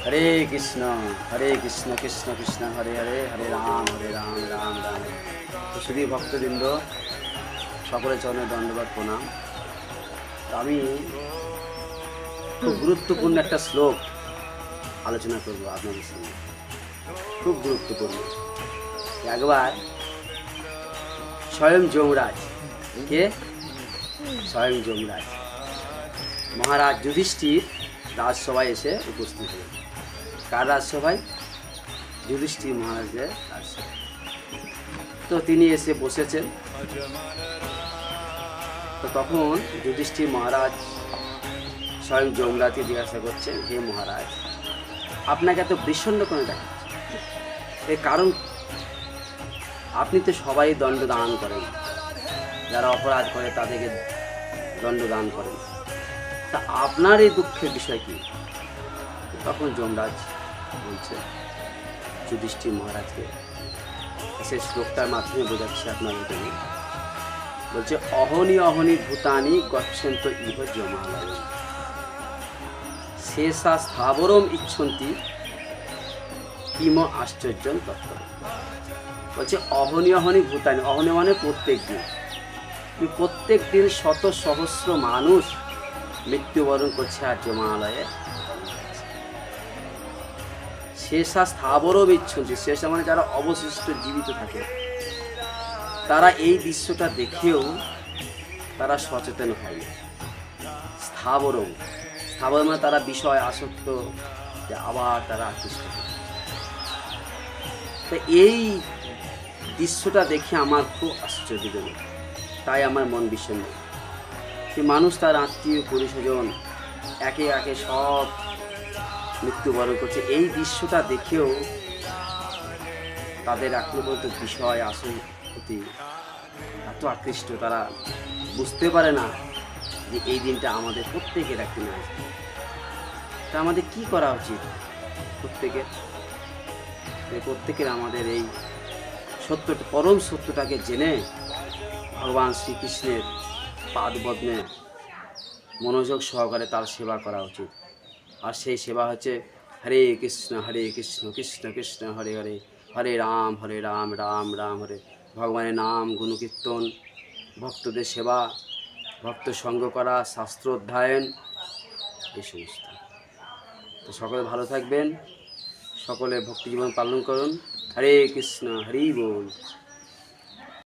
হরে কৃষ্ণ কৃষ্ণ কৃষ্ণ হরে হরে, হরে রাম রাম রাম। তো শুধু ভক্তবৃন্দ, সকলের চরণে দণ্ডবাদ প্রণাম। আমি খুব গুরুত্বপূর্ণ একটা শ্লোক আলোচনা করবো আপনাদের সঙ্গে, খুব গুরুত্বপূর্ণ। একবার স্বয়ং যমরাজ, কে? স্বয়ং যমরাজ মহারাজ যুধিষ্ঠির রাজসভায় এসে উপস্থিত হলেন। কার রাজসভায়? যুধিষ্ঠির মহারাজের রাজসভায়। তো তিনি এসে বসেছেন। তো তখন যুধিষ্ঠির মহারাজ স্বয়ং যমরাজকে জিজ্ঞাসা করছেন, হে মহারাজ, আপনাকে এত বিষণ্ণ করে দেখাচ্ছে, এর কারণ? আপনি তো সবাই দণ্ড দান করেন, যারা অপরাধ করে তাদেরকে দণ্ড দান করেন, তা আপনার এই দুঃখের বিষয় কি? তখন যমরাজ বলছে যুধিষ্ঠির মহারাজকে, সে শ্লোকটার মাধ্যমে বোঝাচ্ছে আপনাদেরকে, বলছে অহনি অহনি ভূতানি গচ্ছন্ত ইহ যমালয় শেষা স্থাবরম ইচ্ছন্তি কিম আশ্চর্যম তত্ত্ব। বলছে অহনি অহনি ভূতানি, অহনি মানে প্রত্যেক দিন, প্রত্যেক দিন শত সহস্র মানুষ মৃত্যুবরণ করছে আর যমালয়ে। শেষা স্থাবরম ইচ্ছন্তি, শেষা মানে যারা অবশিষ্ট জীবিত থাকে, তারা এই দৃশ্যটা দেখেও তারা সচেতন হয়। স্থাবরম, স্থাবর মানে তারা বিষয় আসক্ত, যে আবার তারা আকৃষ্ট হয়। তো এই দৃশ্যটা দেখে আমার খুব আশ্চর্যজনক, তাই আমার মন বিষণ্ণ। যে মানুষ তার আত্মীয় পরিস্বজন একে একে সব মৃত্যুবরণ করছে, এই দৃশ্যটা দেখেও তাদের এখনো পর্যন্ত বিষয় আসক্তি এত আকৃষ্ট, তারা বুঝতে পারে না যে এই দিনটা আমাদের প্রত্যেকের একদিন আসবে। তা আমাদের কি করা উচিত? প্রত্যেকের আমাদের এই সত্যটা, পরম সত্যটাকে জেনে ভগবান শ্রীকৃষ্ণের পাদপদ্মে মনোযোগ সহকারে তার সেবা করা উচিত। আর সেই সেবা হচ্ছে হরে কৃষ্ণ কৃষ্ণ কৃষ্ণ হরে হরে, হরে রাম রাম রাম হরে। ভগবানের নাম গুণকীর্তন, ভক্তদের সেবা, ভক্ত সঙ্গ করা, শাস্ত্র অধ্যয়ন, এই সমস্ত। তো সকলে ভালো থাকবেন, সকলে ভক্তি জীবন পালন করুন। হরে কৃষ্ণ, হরি বল।